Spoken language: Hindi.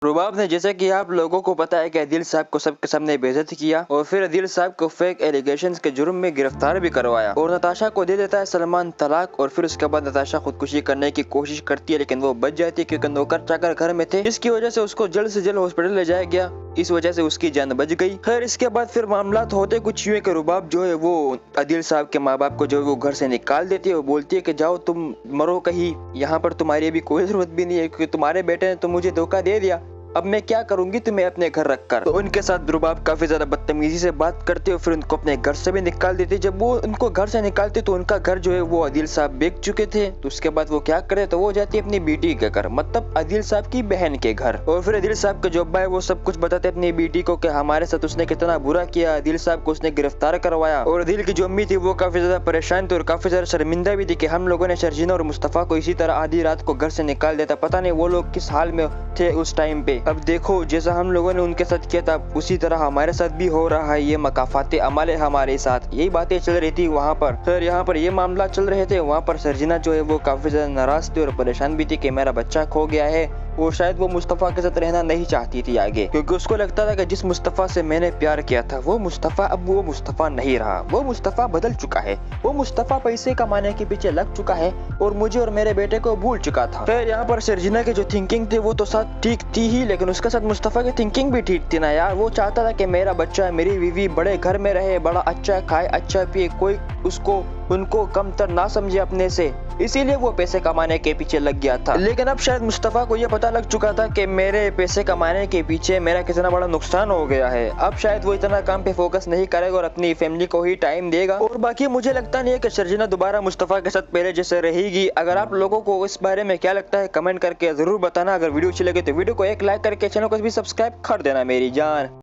रुबाब ने, जैसा कि आप लोगों को पता है कि अदील साहब को सबके सामने बेइज्जत किया और फिर अदील साहब को फेक एलिगेशंस के जुर्म में गिरफ्तार भी करवाया और नताशा को दे देता है सलमान तलाक। और फिर उसके बाद नताशा खुदकुशी करने की कोशिश करती है, लेकिन वो बच जाती है क्योंकि नौकर चाकर घर में थे, जिसकी वजह से उसको जल्द से जल्द हॉस्पिटल ले जाया गया। इस वजह से उसकी जान बच गई। खैर, इसके बाद फिर मामला होते कुछ यूं कि रुबाब जो है वो अदील साहब के माँ बाप को जो है वो घर से निकाल देती है। वो बोलती है कि जाओ तुम मरो कहीं, यहाँ पर तुम्हारी अभी कोई जरूरत भी नहीं है क्योंकि तुम्हारे बेटे ने तो मुझे धोखा दे दिया। अब मैं क्या करूंगी तुम्हें अपने घर रखकर। तो उनके साथ रुबाब काफी ज्यादा बदतमीजी से बात करती है और फिर उनको अपने घर से भी निकाल देती है। जब वो उनको घर से निकालते तो उनका घर जो है वो अदील साहब बेच चुके थे। तो उसके बाद वो क्या करे, तो वो जाती है अपनी बेटी के घर, मतलब अदील साहब की बहन के घर। और फिर अदील साहब के जो अब्बा है वो सब कुछ बताते अपनी बेटी को कि हमारे साथ उसने कितना बुरा किया, अदील साहब को उसने गिरफ्तार करवाया। और अदील की जो अम्मी थी वो काफी ज्यादा परेशान थी और काफी ज्यादा शर्मिंदा भी थी कि हम लोगों ने शर्जीना और मुस्तफा को इसी तरह आधी रात को घर से निकाल देता, पता नहीं वो लोग किस हाल में थे उस टाइम पे। अब देखो, जैसा हम लोगों ने उनके साथ किया था उसी तरह हमारे साथ भी हो रहा है, ये मकाफाते अमल है हमारे साथ। यही बातें चल रही थी वहाँ पर। सर, यहाँ पर ये मामला चल रहे थे, वहाँ पर शर्जीना जो है वो काफी ज्यादा नाराज थी और परेशान भी थी कि मेरा बच्चा खो गया है। और शायद वो मुस्तफा के साथ रहना नहीं चाहती थी आगे, क्योंकि उसको लगता था कि जिस मुस्तफा से मैंने प्यार किया था वो मुस्तफा अब वो मुस्तफा नहीं रहा, वो मुस्तफा बदल चुका है, वो मुस्तफा पैसे कमाने के पीछे लग चुका है और मुझे और मेरे बेटे को भूल चुका था। फिर यहाँ पर शर्जीना की जो थिंकिंग थी वो तो साथ ठीक थी ही, लेकिन उसके साथ मुस्तफा की थिंकिंग भी ठीक थी ना यार। वो चाहता था कि मेरा बच्चा, मेरी बीवी बड़े घर में रहे, बड़ा अच्छा खाए अच्छा पिए, कोई उसको उनको कमतर ना समझे अपने से, इसीलिए वो पैसे कमाने के पीछे लग गया था। लेकिन अब शायद मुस्तफा को ये पता लग चुका था कि मेरे पैसे कमाने के पीछे मेरा कितना बड़ा नुकसान हो गया है। अब शायद वो इतना काम पे फोकस नहीं करेगा और अपनी फैमिली को ही टाइम देगा। और बाकी मुझे लगता नहीं है कि शर्जीना दोबारा मुस्तफा के साथ पहले जैसे रहेगी। अगर आप लोगों को इस बारे में क्या लगता है कमेंट करके जरूर बताना। अगर वीडियो अच्छी लगे तो वीडियो को एक लाइक करके चैनल को भी सब्सक्राइब कर देना मेरी जान।